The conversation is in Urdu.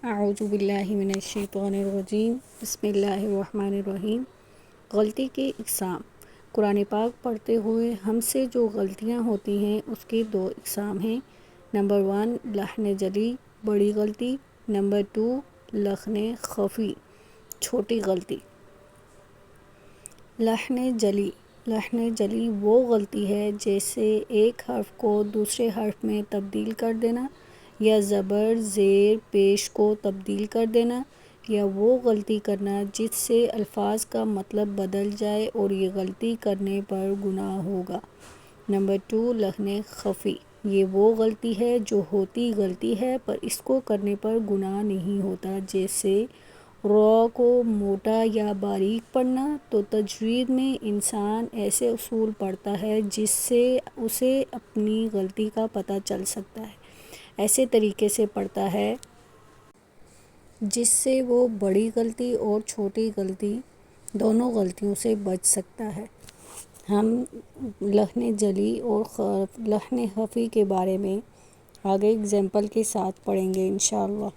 اعوذ باللہ من الشیطان الرجیم، بسم اللہ الرحمن الرحیم۔ غلطی کی اقسام۔ قرآن پاک پڑھتے ہوئے ہم سے جو غلطیاں ہوتی ہیں اس کی 2 اقسام ہیں۔ نمبر 1 لحن جلی بڑی غلطی، نمبر 2 لحن خفی چھوٹی غلطی۔ لحن جلی وہ غلطی ہے جیسے ایک حرف کو دوسرے حرف میں تبدیل کر دینا، یا زبر زیر پیش کو تبدیل کر دینا، یا وہ غلطی کرنا جس سے الفاظ کا مطلب بدل جائے اور یہ غلطی کرنے پر گناہ ہوگا۔ نمبر 2 لحن خفی، یہ وہ غلطی ہے جو ہوتی غلطی ہے پر اس کو کرنے پر گناہ نہیں ہوتا، جیسے را کو موٹا یا باریک پڑھنا۔ تو تجوید میں انسان ایسے اصول پڑھتا ہے جس سے اسے اپنی غلطی کا پتہ چل سکتا ہے، ایسے طریقے سے پڑھتا ہے جس سے وہ بڑی غلطی اور چھوٹی غلطی دونوں غلطیوں سے بچ سکتا ہے۔ ہم لحن جلی اور لحن خفی کے بارے میں آگے اگزامپل کے ساتھ پڑھیں گے انشاءاللہ۔